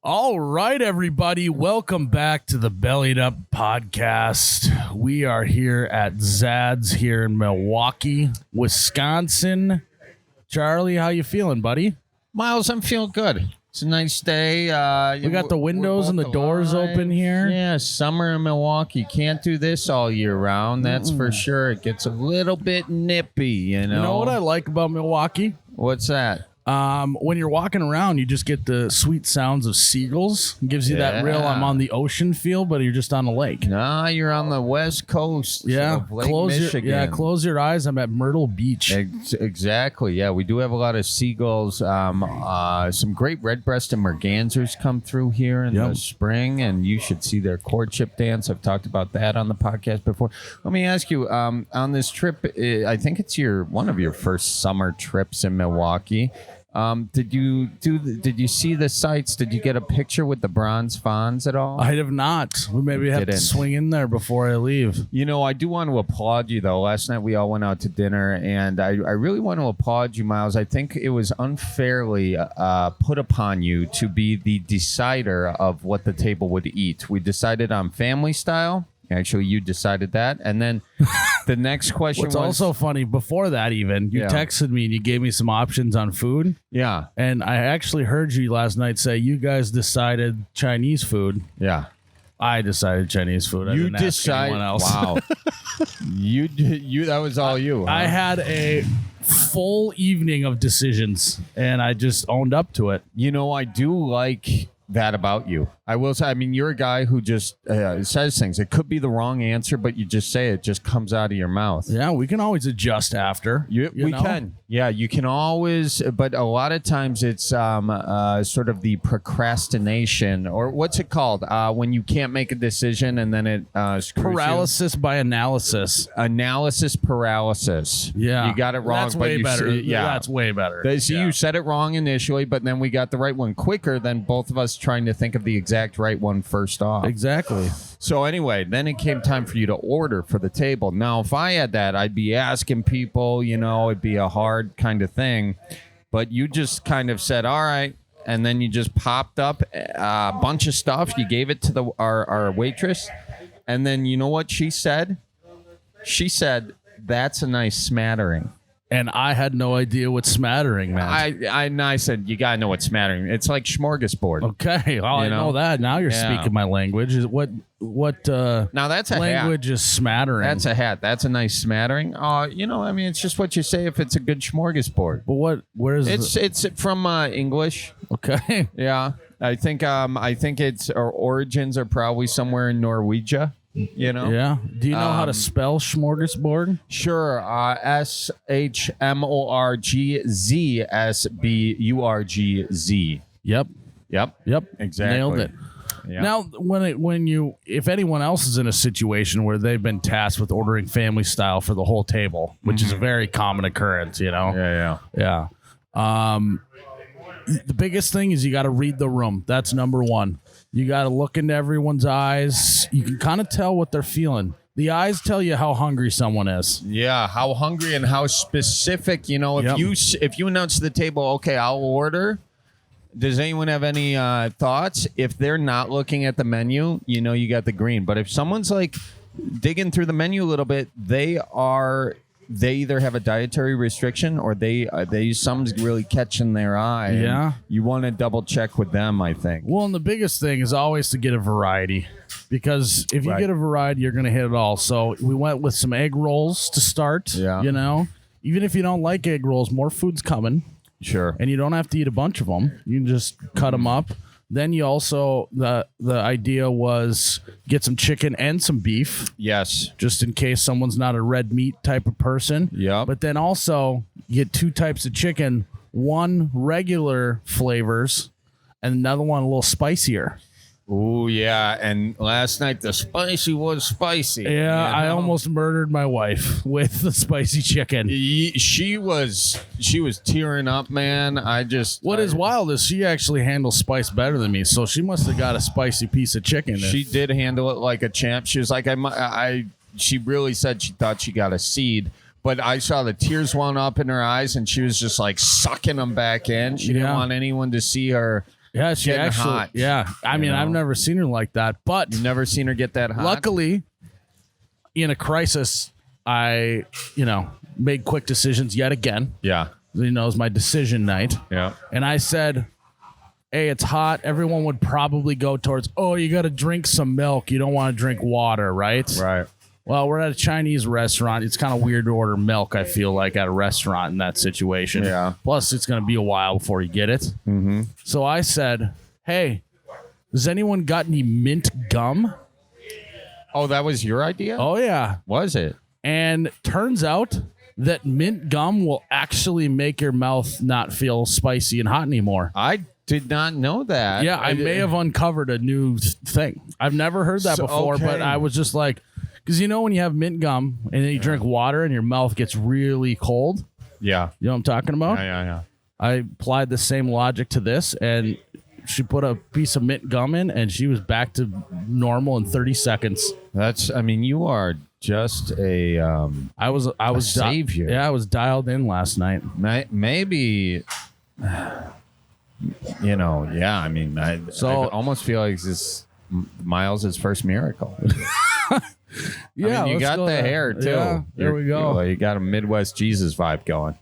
All right, everybody. Welcome back to the Bellied Up Podcast. We are here at Zad's here in Milwaukee, Wisconsin. Charlie, how you feeling, buddy? Miles, I'm feeling good. It's a nice day. We got the windows and the doors open here. Yeah, summer in Milwaukee. Can't do this all year round. That's for sure. It gets a little bit nippy, you know. You know what I like about Milwaukee? What's that? When you're walking around, you just get the sweet sounds of seagulls. It gives you that real I'm on the ocean feel, but you're just on a lake. Nah, you're on the west coast of Lake Michigan. Close your eyes. I'm at Myrtle Beach. Exactly. Yeah, we do have a lot of seagulls. Some great red-breasted mergansers come through here in the spring, and you should see their courtship dance. I've talked about that on the podcast before. Let me ask you, on this trip, I think it's one of your first summer trips in Milwaukee. Did you see the sights? Did you get a picture with the bronze fawns at all? I have not. We maybe have to swing in there before I leave. You know, I do want to applaud you, though. Last night we all went out to dinner, and I really want to applaud you, Miles. I think it was unfairly put upon you to be the decider of what the table would eat. We decided on family style. Actually, you decided that. And then the next question was... What's also funny, before that even, you texted me and you gave me some options on food. Yeah. And I actually heard you last night say you guys decided Chinese food. Yeah. I decided Chinese food. I didn't ask anyone else. Wow. you that was all you. Huh? I had a full evening of decisions, and I just owned up to it. You know, I do like that about you. I will say, I mean, you're a guy who just says things. It could be the wrong answer, but you just say it. Just comes out of your mouth. Yeah, we can always adjust after. We can. Yeah, you can always, but a lot of times it's sort of the procrastination, or what's it called? When you can't make a decision and then it screws paralysis by analysis. Analysis paralysis. Yeah. You got it wrong. That's way better. That's way better. See, you said it wrong initially, but then we got the right one quicker than both of us trying to think of the exact right one first off. Exactly. So anyway, then it came time for you to order for the table. Now, if I had that, I'd be asking people, you know, it'd be a hard kind of thing. But you just kind of said, all right. And then you just popped up a bunch of stuff. You gave it to our waitress. And then you know what she said? She said, that's a nice smattering. And I had no idea what smattering meant. I said, you got to know what smattering. It's like smorgasbord. Okay. Well, I know that. Now you're speaking my language. What now that's a language hat. Is smattering? That's a hat. That's a nice smattering. You know, I mean, it's just what you say if it's a good smorgasbord. But where is it's from English. Okay. Yeah. I think its origins are probably somewhere in Norwegia. You know? Yeah. Do you know how to spell smorgasbord? Sure. SHMORGZSBURGZ. Yep. Exactly. Nailed it. Yep. Now, if anyone else is in a situation where they've been tasked with ordering family style for the whole table, which is a very common occurrence, you know? Yeah. The biggest thing is you got to read the room. That's number one. You got to look into everyone's eyes. You can kind of tell what they're feeling. The eyes tell you how hungry someone is. Yeah, how hungry and how specific. You know, if you announce to the table, okay, I'll order. Does anyone have any thoughts? If they're not looking at the menu, you know you got the green. But if someone's like digging through the menu a little bit, they either have a dietary restriction or someone's really catching their eye. Yeah. You want to double check with them, I think. Well, and the biggest thing is always to get a variety, because if you get a variety, you're going to hit it all. So we went with some egg rolls to start. Yeah. You know, even if you don't like egg rolls, more food's coming. Sure. And you don't have to eat a bunch of them. You can just cut them up. Then you also, the idea was get some chicken and some beef. Yes. Just in case someone's not a red meat type of person. Yeah. But then also get two types of chicken, one regular flavors and another one a little spicier. Ooh, yeah. And last night the spicy was spicy. Yeah, you know? I almost murdered my wife with the spicy chicken. She was tearing up, man. What is wild is she actually handles spice better than me, so she must have got a spicy piece of chicken. She did handle it like a champ. She was like, she really said she thought she got a seed. But I saw the tears welling up in her eyes, and she was just like sucking them back in. She didn't want anyone to see her Yeah, she Getting actually. hot, Yeah, I mean, know? I've never seen her like that, but You've never seen her get that hot? luckily, in a crisis, I made quick decisions yet again. Yeah. It was my decision night. Yeah. And I said, hey, it's hot. Everyone would probably go towards, oh, you got to drink some milk. You don't want to drink water, right? Right. Well, we're at a Chinese restaurant. It's kind of weird to order milk, I feel like, at a restaurant in that situation. Yeah. Plus, it's going to be a while before you get it. Mm-hmm. So I said, hey, has anyone got any mint gum? Oh, that was your idea? Oh, yeah. Was it? And turns out that mint gum will actually make your mouth not feel spicy and hot anymore. I did not know that. Yeah, I may have uncovered a new thing. I've never heard that before, but I was just like, because when you have mint gum and then you drink water and your mouth gets really cold. Yeah. You know what I'm talking about? Yeah. I applied the same logic to this, and she put a piece of mint gum in, and she was back to normal in 30 seconds. You are just a I was savior. I was dialed in last night. Maybe, it almost feel like this Miles' first miracle. Yeah, you got the hair too. Yeah, there we go. You got a Midwest Jesus vibe going.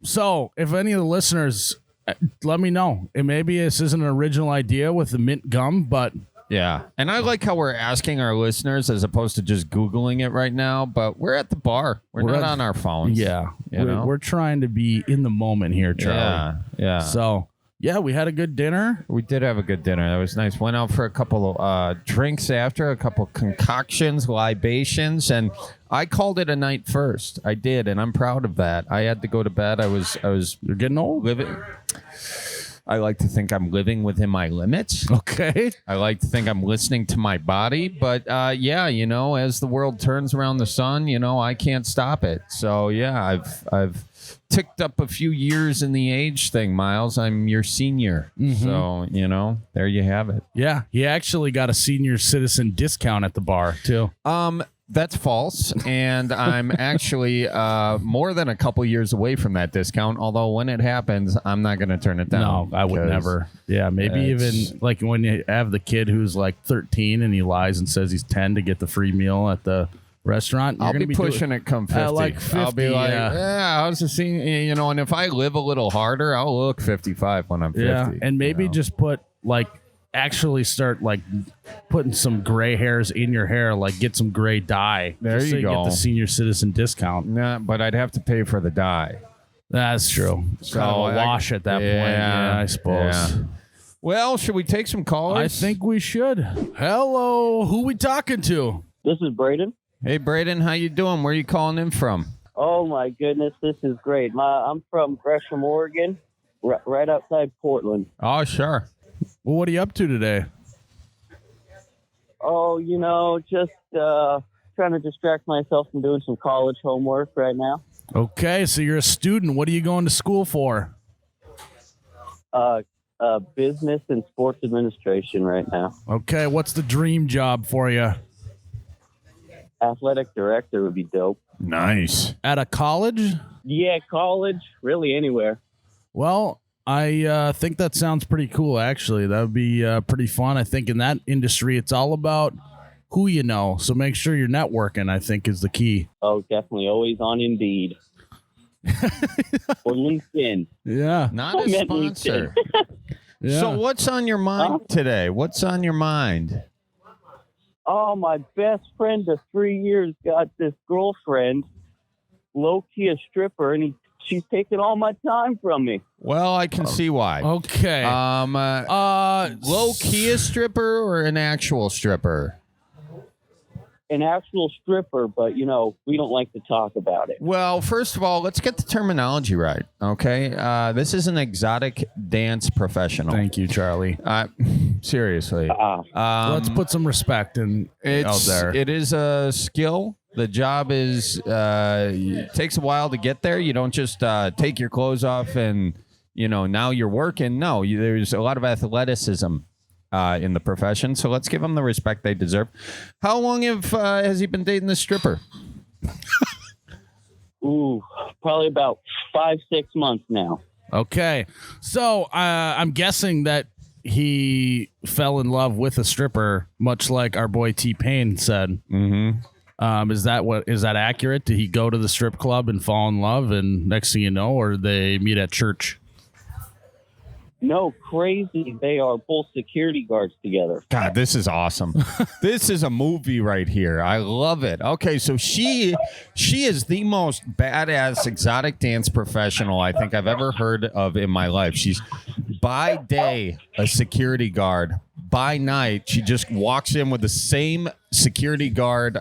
So if any of the listeners, let me know. And maybe this isn't an original idea with the mint gum, but yeah. And I like how we're asking our listeners as opposed to just Googling it right now, but we're at the bar. We're not on our phones. Yeah. We're trying to be in the moment here, Charlie. Yeah. So, yeah, we had a good dinner. We did have a good dinner. That was nice. Went out for a couple of drinks after, a couple concoctions, libations, and I called it a night first. I did, and I'm proud of that. I had to go to bed. You're getting old? I like to think I'm living within my limits. Okay. I like to think I'm listening to my body. But, as the world turns around the sun, I can't stop it. So, yeah, I've ticked up a few years in the age thing, Miles. I'm your senior. Mm-hmm. So, there you have it. Yeah. He actually got a senior citizen discount at the bar, too. That's false, and I'm actually more than a couple years away from that discount, although when it happens, I'm not going to turn it down. No, I would never. Yeah, maybe even like when you have the kid who's like 13 and he lies and says he's 10 to get the free meal at the restaurant. I'll be pushing it come 50. Like 50. I'll be like, I was just seeing, and if I live a little harder, I'll look 55 when I'm 50. Yeah, and maybe just put actually start putting some gray hairs in your hair, get some gray dye. There you go. Get the senior citizen discount. Nah, but I'd have to pay for the dye. That's true. It's kind of a wash at that point. Yeah, I suppose. Yeah. Well, should we take some callers? I think we should. Hello, who we talking to? This is Braden. Hey, Braden, how you doing? Where are you calling in from? Oh my goodness, this is great. I'm from Gresham, Oregon, right outside Portland. Oh, sure. Well, what are you up to today? Oh, just trying to distract myself from doing some college homework right now. Okay, so you're a student. What are you going to school for? Business and sports administration right now. Okay, what's the dream job for you? Athletic director would be dope. Nice. At a college? Yeah, college, really anywhere. Well, I think that sounds pretty cool, actually. That would be pretty fun. I think in that industry, it's all about who you know. So make sure you're networking, I think, is the key. Oh, definitely. Always on Indeed. Or LinkedIn. Yeah. Not a sponsor. Yeah. So what's on your mind today? What's on your mind? Oh, my best friend of 3 years got this girlfriend, low-key a stripper, and she's taking all my time from me. Well, I can see why. Okay. Low-key a stripper or an actual stripper? An actual stripper, but, we don't like to talk about it. Well, first of all, let's get the terminology right, okay? This is an exotic dance professional. Thank you, Charlie. Seriously. Let's put some respect out there. It is a skill. The job it takes a while to get there. You don't just take your clothes off and, now you're working. No, there's a lot of athleticism in the profession. So let's give them the respect they deserve. How long has he been dating this stripper? Ooh, probably about 5-6 months now. Okay. So I'm guessing that he fell in love with a stripper, much like our boy T-Pain said. Mm-hmm. Is that accurate? Did he go to the strip club and fall in love, and next thing you know, or they meet at church? No, crazy. They are both security guards together. God, this is awesome. This is a movie right here. I love it. Okay, so she is the most badass exotic dance professional I think I've ever heard of in my life. She's by day a security guard. By night, she just walks in with the same security guard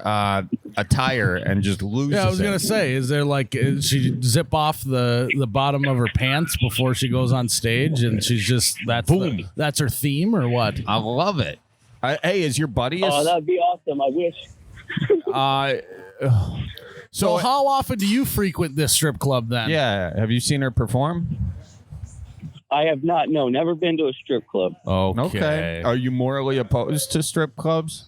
attire and just loses Yeah, I was it. gonna say, is there she zip off the bottom of her pants before she goes on stage, and she's just Boom. that's her theme or what? I love it. Hey, is your buddy? Oh, that'd be awesome. I wish. So how often do you frequent this strip club then? Yeah, have you seen her perform? I have not. No, never been to a strip club. Okay. Are you morally opposed to strip clubs?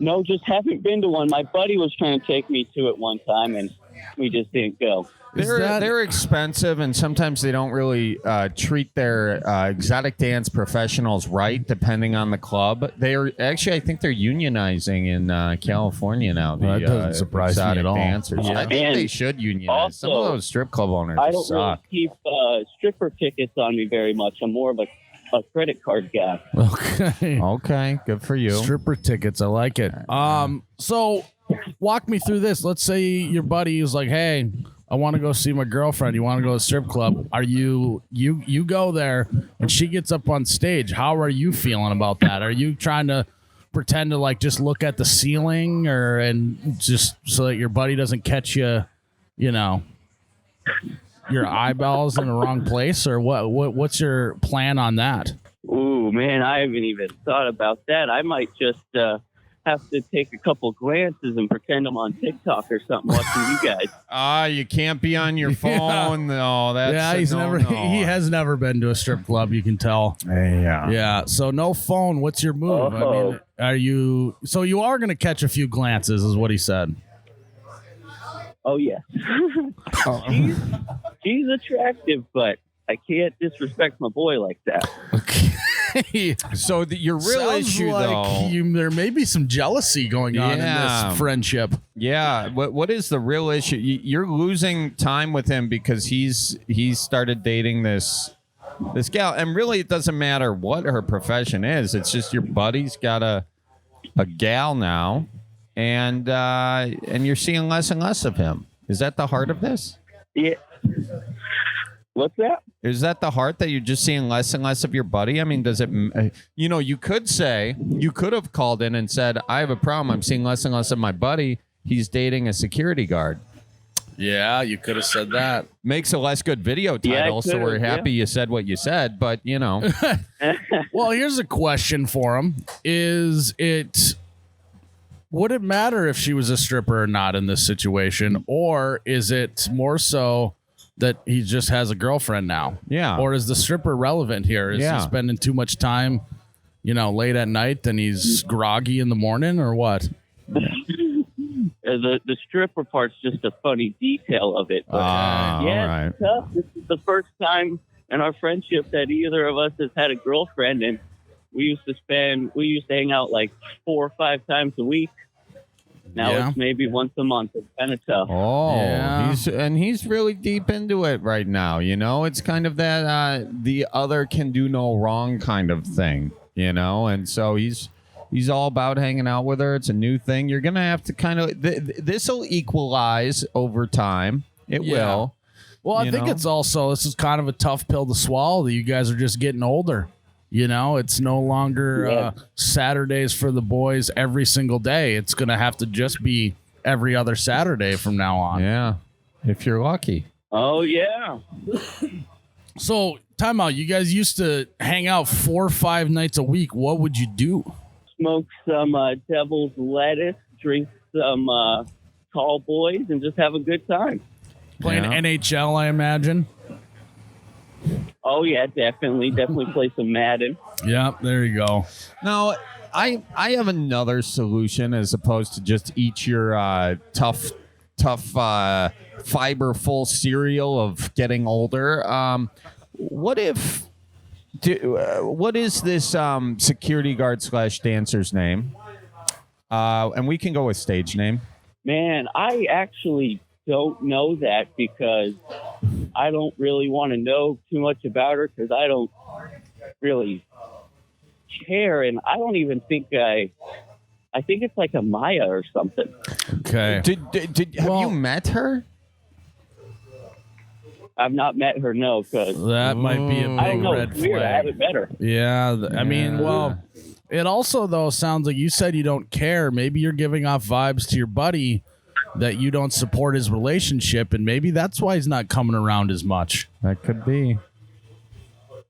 No, just haven't been to one. My buddy was trying to take me to it one time, and we just didn't go. They're expensive, and sometimes they don't really treat their exotic dance professionals right, depending on the club. They're actually, I think they're unionizing in California now. That doesn't surprise me exotic at all. dancers. Yeah. I think they should unionize. Some of Also, those strip club owners I don't really suck. keep stripper tickets on me very much. I'm more of a credit card guy. Okay. Okay, good for you. Stripper tickets, I like it. So walk me through this. Let's say your buddy is like, hey, I want to go see my girlfriend. You want to go to the strip club? Are you go there and she gets up on stage? How are you feeling about that? Are you trying to pretend to just look at the ceiling and just so that your buddy doesn't catch you, your eyeballs in the wrong place, or what's your plan on that? Ooh, man, I haven't even thought about that. I might just have to take a couple glances and pretend I'm on TikTok or something watching you guys. You can't be on your phone. No, that's he has never been to a strip club. You can tell. Yeah. So no phone. What's your move? Oh. I mean, so you are going to catch a few glances, is what he said. Oh, yeah. She's attractive, but I can't disrespect my boy like that. Okay. So your real Sounds issue, like though, there may be some jealousy going on in this friendship. yeah. What is the real issue? You're losing time with him because he's started dating this gal, and really, it doesn't matter what her profession is. It's just your buddy's got a gal now, and you're seeing less and less of him. Is that the heart of this? Yeah. What's that? Is that the heart that you're just seeing less and less of your buddy? I mean, does it, you could have called in and said, I have a problem. I'm seeing less and less of my buddy. He's dating a security guard. Yeah, you could have said that. Makes a less good video title, so we're happy you said what you said, but Well, here's a question for him. Would it matter if she was a stripper or not in this situation? Or is it more so that he just has a girlfriend now? Yeah. Or is the stripper relevant here? Is he spending too much time, late at night and he's groggy in the morning, or what? The stripper part's just a funny detail of it. But all right. It's tough. This is the first time in our friendship that either of us has had a girlfriend, and we used to hang out like 4 or 5 times a week. Now it's maybe once a month. It's kind of tough. Oh, yeah. he's really deep into it right now. It's kind of that the other can do no wrong kind of thing, and so he's all about hanging out with her. It's a new thing. You're gonna have to kind of this will equalize over time. It will. Well, I think it's also, this is kind of a tough pill to swallow that you guys are just getting older. It's no longer Saturdays for the boys every single day. It's going to have to just be every other Saturday from now on. Yeah, if you're lucky. Oh, yeah. So, time out. You guys used to hang out 4 or 5 nights a week. What would you do? Smoke some devil's lettuce, drink some tall boys, and just have a good time. Playing NHL, I imagine. Oh, yeah, definitely play some Madden. Yeah, there you go. Now, I have another solution as opposed to just eat your tough fiber full cereal of getting older. What if What is this security guard / dancer's name? And we can go with stage name. Man, I actually don't know that because I don't really want to know too much about her because I don't really care, and I don't even think I think it's like a Maya or something. Okay. Have you met her? I've not met her, no, because that might be a big red flag. Weird. I haven't met her. Yeah, I mean, well, it also though sounds like you said you don't care. Maybe you're giving off vibes to your buddy that you don't support his relationship, and maybe that's why he's not coming around as much. That could be.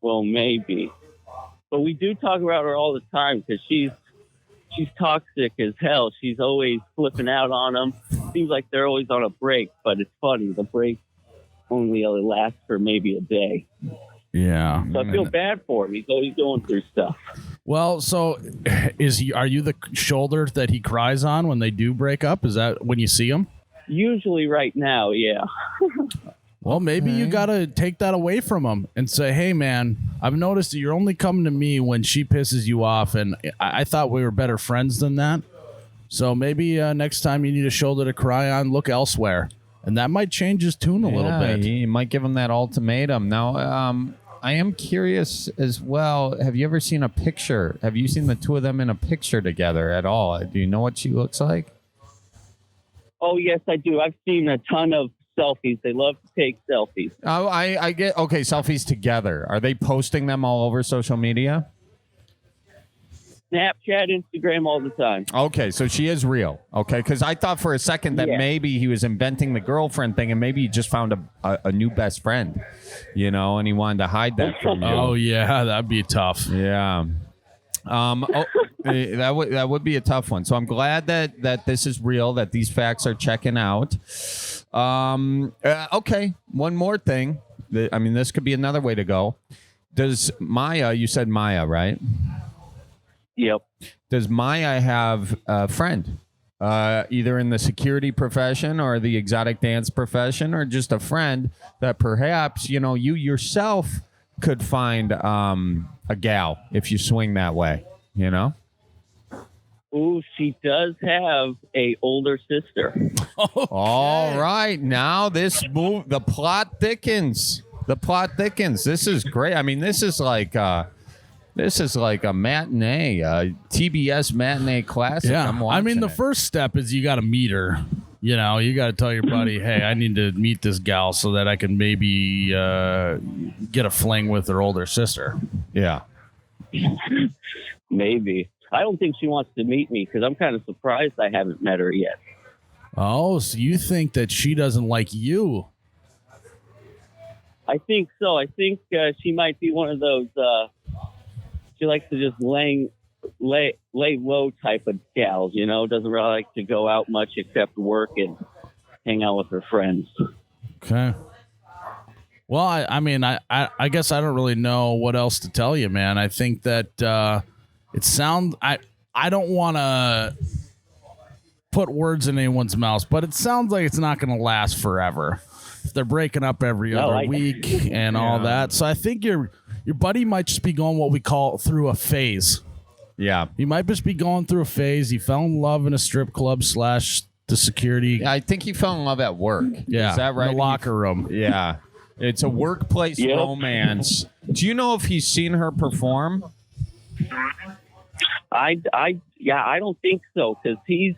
Well, maybe, but we do talk about her all the time because she's toxic as hell. She's always flipping out on him. Seems like they're always on a break, but it's funny. The break only lasts for maybe a day. Yeah. So I feel bad for him. He's always going through stuff. Well, so are you the shoulder that he cries on when they do break up? Is that when you see him? Usually right now, yeah. Well, maybe you got to take that away from him and say, hey, man, I've noticed that you're only coming to me when she pisses you off, and I thought we were better friends than that. So maybe next time you need a shoulder to cry on, look elsewhere. And that might change his tune a little bit. You might give him that ultimatum. Now, I am curious as well. Have you ever seen a picture? Have you seen the two of them in a picture together at all? Do you know what she looks like? Oh, yes, I do. I've seen a ton of selfies. They love to take selfies. Oh, I get, okay, selfies together. Are they posting them all over social media? Snapchat, Instagram, all the time. Okay, so she is real. Okay, because I thought for a second that maybe he was inventing the girlfriend thing, and maybe he just found a new best friend, and he wanted to hide that from you. Oh yeah, that'd be tough. Yeah. That would be a tough one. So I'm glad that this is real, that these facts are checking out. Okay, one more thing. This could be another way to go. Does Maya? You said Maya, right? Yep. Does Maya have a friend, either in the security profession or the exotic dance profession, or just a friend that perhaps, you yourself could find a gal if you swing that way, Ooh, she does have a older sister. Okay. All right. Now the plot thickens. The plot thickens. This is great. This is like a matinee, a TBS matinee classic. Yeah. I'm watching the it. first step is you got to meet her. You got to tell your buddy, hey, I need to meet this gal so that I can maybe get a fling with her older sister. Yeah. Maybe. I don't think she wants to meet me because I'm kind of surprised I haven't met her yet. Oh, so you think that she doesn't like you? I think so. I think she might be one of those. She likes to just lay low type of gals. Doesn't really like to go out much except work and hang out with her friends. Okay. Well, I guess I don't really know what else to tell you, man. I think that I don't want to put words in anyone's mouth, but it sounds like it's not going to last forever. If they're breaking up every other week and all that. So I think your buddy might just be going what we call through a phase. Yeah. He might just be going through a phase. He fell in love in a strip club / the security. I think he fell in love at work. Yeah. Is that right? In the locker room. Yeah. It's a workplace romance. Do you know if he's seen her perform? I don't think so because he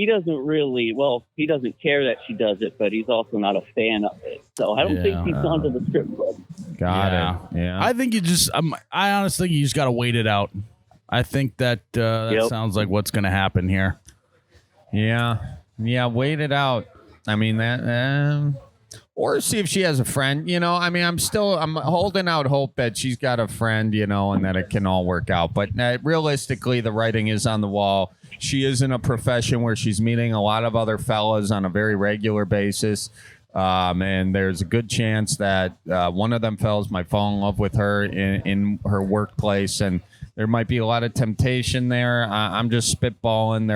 doesn't really, he doesn't care that she does it, but he's also not a fan of it. So I don't think he's gone to the strip club. Got it. Yeah. I think I honestly think you just got to wait it out. I think that sounds like what's going to happen here. Yeah. Yeah. Wait it out. Or see if she has a friend, I'm holding out hope that she's got a friend, and that it can all work out. But realistically, the writing is on the wall. She is in a profession where she's meeting a lot of other fellas on a very regular basis. And there's a good chance that one of them fellas might fall in love with her in her workplace. And there might be a lot of temptation there. I'm just spitballing.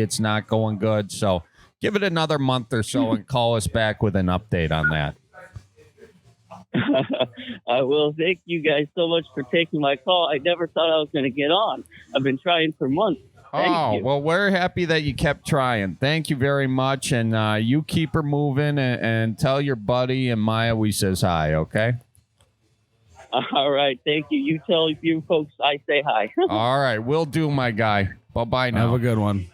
It's not going good. So give it another month or so and call us back with an update on that. I will. Thank you guys so much for taking my call. I never thought I was going to get on. I've been trying for months. Thank you. Well, we're happy that you kept trying. Thank you very much. And you keep her moving and tell your buddy and Maya we says hi, okay? All right. Thank you. You tell you folks I say hi. All right. Will do, my guy. Bye-bye now. Have a good one.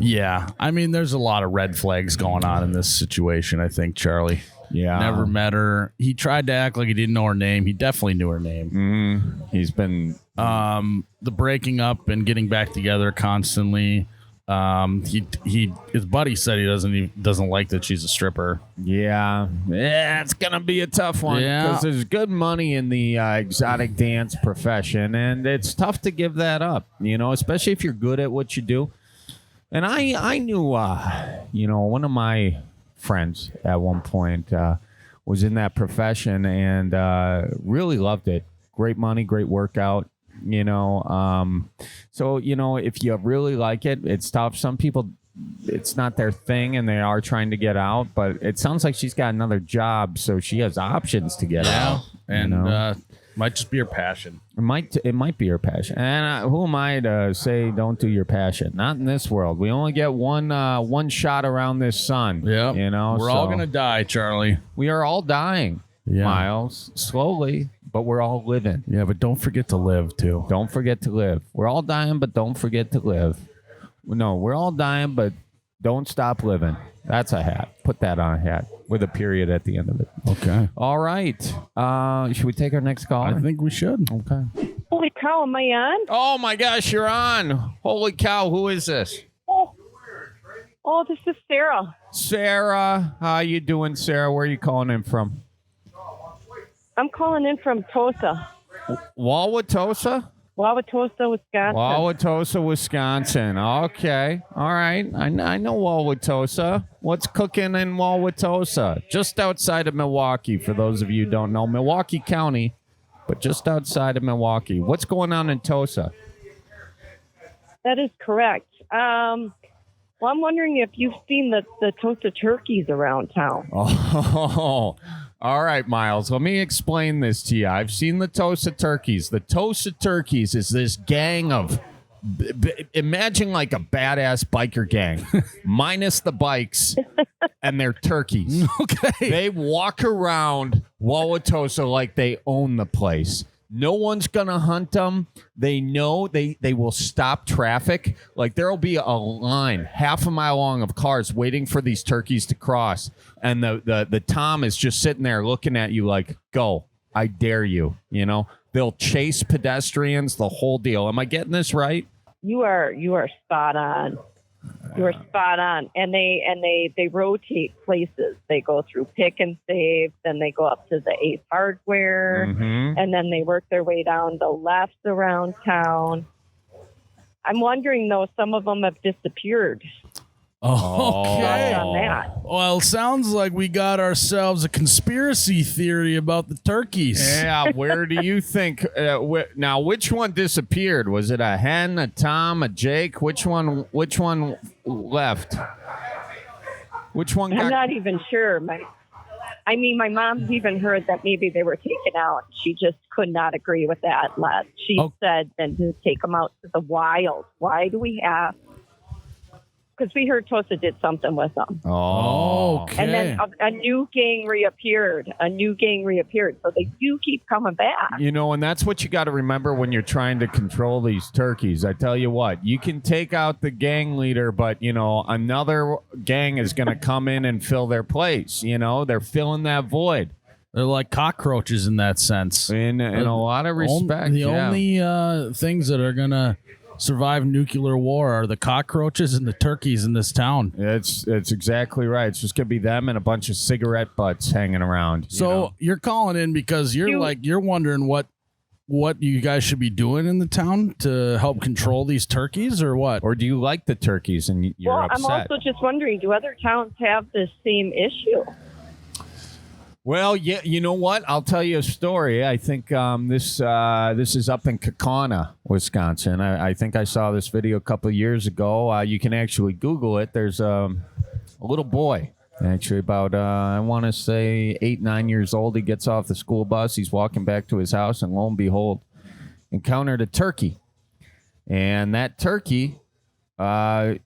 Yeah. I mean, there's a lot of red flags going on in this situation, I think, Charlie. Yeah. Never met her. He tried to act like he didn't know her name. He definitely knew her name. He's been... the breaking up and getting back together constantly. His buddy said he doesn't like that she's a stripper. Yeah, it's gonna be a tough one because there's good money in the exotic dance profession, and it's tough to give that up. Especially if you're good at what you do. And I knew, one of my friends at one point was in that profession and really loved it. Great money, great workout. So if you really like it, it's tough. Some people, it's not their thing and they are trying to get out, but it sounds like she's got another job, so she has options to get out. And might just be her passion. It might be her passion. And who am I to say don't do your passion? Not in this world. We only get one shot around this sun. Yeah, we're all gonna die, Charlie. We are all dying, Miles, slowly. But we're all living. Yeah, but don't forget to live, too. Don't forget to live. We're all dying, but don't forget to live. No, we're all dying, but don't stop living. That's a hat. Put that on a hat with a period at the end of it. Okay. All right. Should we take our next call? I think we should. Okay. Holy cow, am I on? Oh, my gosh, you're on. Holy cow, who is this? Oh, this is Sarah. Sarah. How you doing, Sarah? Where are you calling in from? I'm calling in from Tosa. Wauwatosa? Wauwatosa, Wisconsin. Wauwatosa, Wisconsin. Okay. All right. I know Wauwatosa. What's cooking in Wauwatosa? Just outside of Milwaukee, for those of you who don't know. Milwaukee County, but just outside of Milwaukee. What's going on in Tosa? That is correct. Well, I'm wondering if you've seen the Tosa turkeys around town. Oh, all right, Miles. Let me explain this to you. I've seen the Tosa turkeys. The Tosa turkeys is this gang of, imagine like a badass biker gang, minus the bikes, and they're turkeys. Okay. They walk around Wauwatosa like they own the place. No one's going to hunt them. They know they will stop traffic. Like there'll be a line half a mile long of cars waiting for these turkeys to cross. And the Tom is just sitting there looking at you like, go, I dare you. They'll chase pedestrians, the whole deal. Am I getting this right? You are spot on. You are spot on. And they rotate places. They go through Pick and Save, then they go up to the Ace Hardware, and then they work their way down the lefts around town. I'm wondering, though, some of them have disappeared. Okay. On that. Well, sounds like we got ourselves a conspiracy theory about the turkeys. Yeah, where do you think? Now, which one disappeared? Was it a hen, a Tom, a Jake? Which one left? Which one got? I'm not even sure. My mom's even heard that maybe they were taken out. She just could not agree with that. She said then to take them out to the wild. Why do we have? Because we heard Tosa did something with them. Oh, okay. And then a new gang reappeared. So they do keep coming back. And that's what you got to remember when you're trying to control these turkeys. I tell you what, you can take out the gang leader, but, another gang is going to come in and fill their place. They're filling that void. They're like cockroaches in that sense. In a lot of respect. The only things that are going to survive nuclear war are the cockroaches and the turkeys in this town. It's exactly right. It's just gonna be them and a bunch of cigarette butts hanging around. So you're calling in because you're wondering what you guys should be doing in the town to help control these turkeys, or what? Or do you like the turkeys and you're upset? I'm also just wondering, do other towns have the same issue? Well, yeah, you know what? I'll tell you a story. I think this is up in Kaukauna, Wisconsin. I think I saw this video a couple of years ago. You can actually Google it. There's a little boy Actually, about, I want to say 8, 9 years old, he gets off the school bus. He's walking back to his house, and lo and behold, encountered a turkey. And that turkey was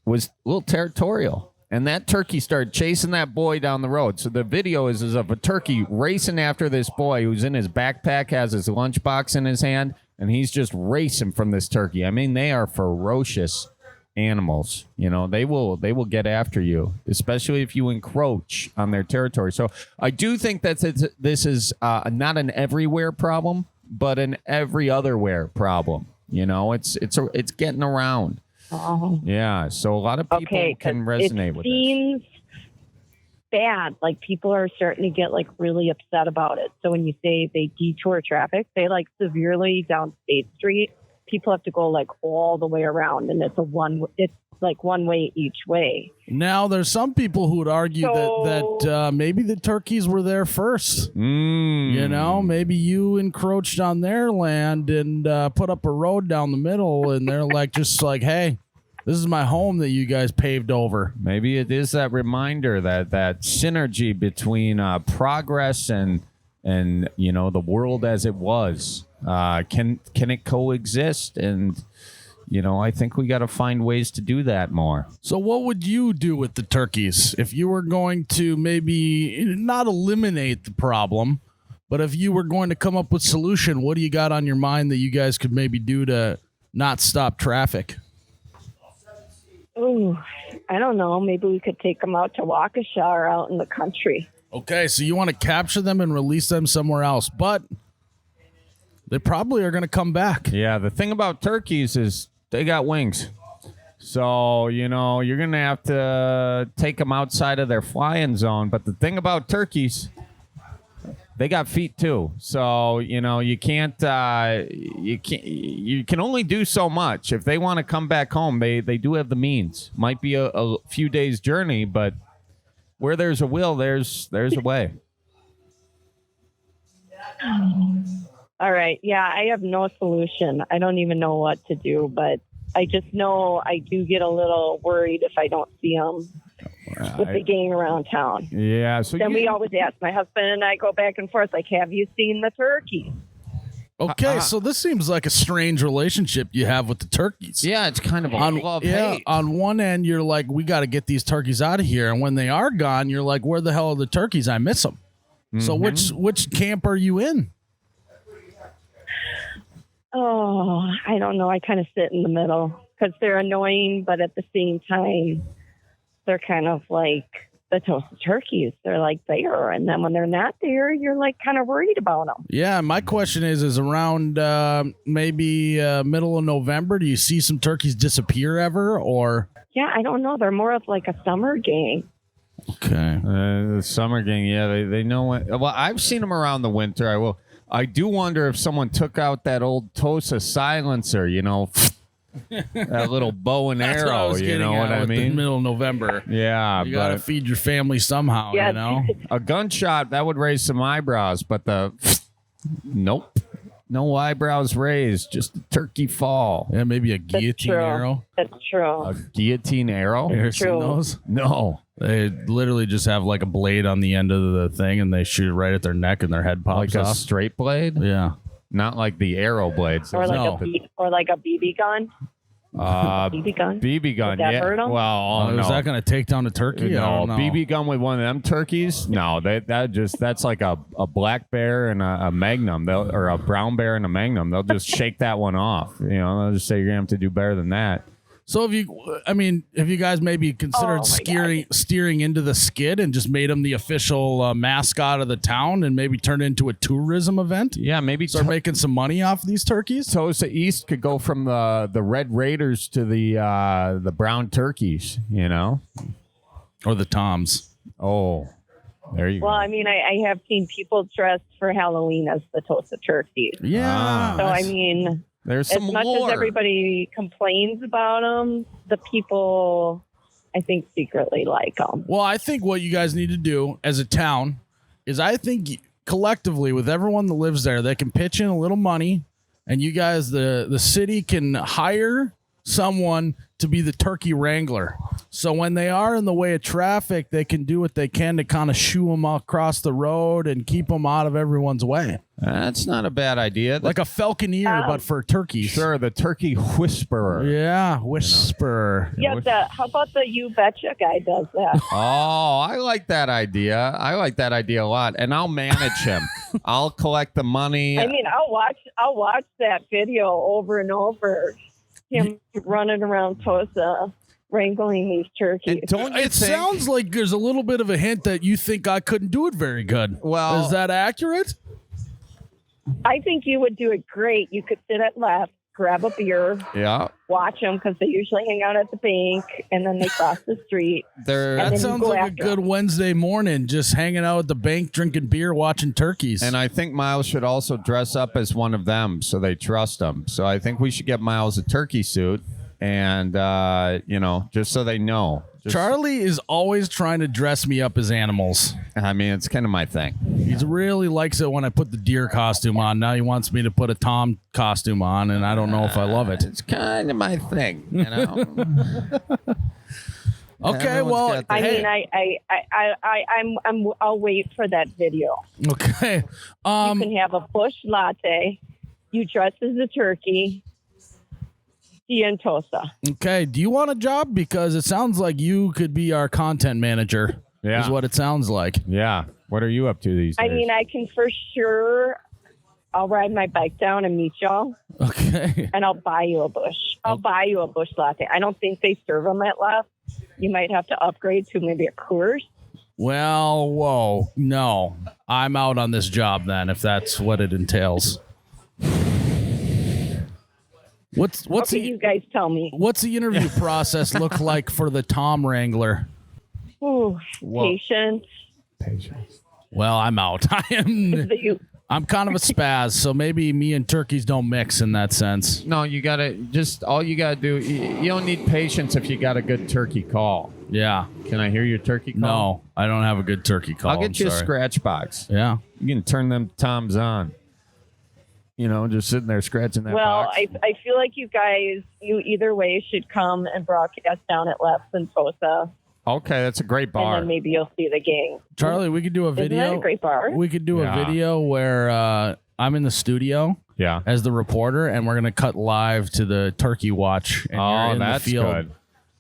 a little territorial. And that turkey started chasing that boy down the road. So the video is of a turkey racing after this boy who's in his backpack, has his lunchbox in his hand, and he's just racing from this turkey. I mean, they are ferocious animals. You know, they will get after you, especially if you encroach on their territory. So I do think that this is not an everywhere problem, but an every otherwhere problem. You know, it's getting around. Oh. Yeah, so a lot of people can resonate with it. It seems bad. Like, people are starting to get like really upset about it. So when you say they detour traffic, they like severely down State Street. People have to go like all the way around, and it's like one way each way. Now, there's some people who would argue that maybe the turkeys were there first. You know, maybe you encroached on their land and put up a road down the middle, and they're like, just like, hey, this is my home that you guys paved over. Maybe it is that reminder that synergy between progress and you know, the world as it was. Can it coexist? And you know, I think we got to find ways to do that more. So what would you do with the turkeys if you were going to maybe not eliminate the problem, but if you were going to come up with a solution? What do you got on your mind that you guys could maybe do to not stop traffic? Ooh, I don't know. Maybe we could take them out to Waukesha or out in the country. Okay, so you want to capture them and release them somewhere else, but they probably are going to come back. Yeah, the thing about turkeys is they got wings. So, you know, you're going to have to take them outside of their flying zone. But the thing about turkeys, they got feet too. So, you know, you can only do so much. If they want to come back home, they do have the means. Might be a few days journey, but where there's a will, there's a way. All right. Yeah, I have no solution. I don't even know what to do, but I just know I do get a little worried if I don't see them with the gang around town. Yeah. So then we always ask, my husband and I go back and forth, like, have you seen the turkey? Okay, so this seems like a strange relationship you have with the turkeys. Yeah, it's kind of a love-hate. On one end, you're like, we got to get these turkeys out of here. And when they are gone, you're like, where the hell are the turkeys? I miss them. Mm-hmm. So which camp are you in? Oh, I don't know. I kind of sit in the middle because they're annoying, but at the same time, they're kind of like the toasted turkeys. They're like there, and then when they're not there, you're like kind of worried about them. Yeah, my question is around maybe middle of November, do you see some turkeys disappear ever, or? Yeah, I don't know. They're more of like a summer gang. Okay. The summer gang, yeah, they know what. Well, I've seen them around the winter. I do wonder if someone took out that old Tosa silencer, you know, that little bow and arrow, you know what I mean? The middle of November. Yeah. You got to feed your family somehow, you know? A gunshot, that would raise some eyebrows, but nope. No eyebrows raised, just a turkey fall. Yeah, maybe a guillotine arrow. That's true. A guillotine arrow? You ever seen those? No. They literally just have like a blade on the end of the thing, and they shoot it right at their neck, and their head pops off. Like a straight blade? Yeah. Not like the arrow blades. Or like a BB gun. BB gun. BB gun. Would that hurt 'em? Well, is that going to take down a turkey? No, BB gun with one of them turkeys. No, that's like a black bear and a Magnum, or a brown bear and a Magnum. They'll just shake that one off. You know, they'll just say you're gonna have to do better than that. So have you guys maybe considered steering into the skid and just made them the official mascot of the town and maybe turn it into a tourism event? Yeah, maybe start making some money off these turkeys. Tosa East could go from the Red Raiders to the brown turkeys, you know, or the Toms. Oh, there you go. Well, I mean, I have seen people dressed for Halloween as the Tosa turkeys. Yeah. So I mean. There's some as much lore. as everybody complains about them, the people, I think, secretly like them. Well, I think what you guys need to do as a town is I think collectively with everyone that lives there, they can pitch in a little money, and you guys, the city can hire someone to be the turkey wrangler. So when they are in the way of traffic, they can do what they can to kind of shoo them across the road and keep them out of everyone's way. That's not a bad idea. Like a falconeer, but for turkeys. Sure, the turkey whisperer. Yeah, whisperer. Yeah, how about the You Betcha guy does that? Oh, I like that idea. I like that idea a lot. And I'll manage him. I'll collect the money. I mean, I'll watch that video over and over. Him running around Tosa wrangling these turkeys. And don't you It think- sounds like there's a little bit of a hint that you think I couldn't do it very good. Well- is that accurate? I think you would do it great. You could sit at left, grab a beer, Yeah. watch them because they usually hang out at the bank, and then they cross the street. They're, And That then you sounds go like a after good 'em. Wednesday morning, just hanging out at the bank, drinking beer, watching turkeys. and I think Miles should also dress up as one of them so they trust him. So I think we should get Miles a turkey suit and, just so they know. Charlie is always trying to dress me up as animals. I mean, it's kind of my thing. He really likes it when I put the deer costume on. Now he wants me to put a Tom costume on, and I don't know if I love it. It's kind of my thing, you know. Okay, Everyone's well, got I their- mean, I'll wait for that video. okay. You can have a bush latte. You dress as a turkey. See you in Tosa. Okay. Do you want a job? Because it sounds like you could be our content manager. Yeah. Is what it sounds like. Yeah. What are you up to these days? I mean, I can for sure. I'll ride my bike down and meet y'all, Okay. and I'll buy you a bush. I'll buy you a bush latte. I don't think they serve them at left. You might have to upgrade to maybe a Coors. Well, whoa. No. I'm out on this job then, if that's what it entails. What's Okay, you guys tell me. what's the interview process look like for the Tom Wrangler? Ooh, Whoa. patience. Well, I'm out. I'm kind of a spaz, so maybe me and turkeys don't mix in that sense. No, you gotta all you gotta do. You don't need patience if you got a good turkey call. Yeah. Can I hear your turkey call? No, I don't have a good turkey call. I'll get you a scratch box. Yeah. You can turn them toms on. Just sitting there scratching that Well, box. I feel like you either way should come and broadcast down at Left and Tosa, Okay, that's a great and bar. then maybe you'll see the gang. Charlie, we could do a Isn't video. that a great bar? We could do Yeah. a video where I'm in the studio Yeah. as the reporter, and we're gonna cut live to the turkey watch. And you're in that's the field good.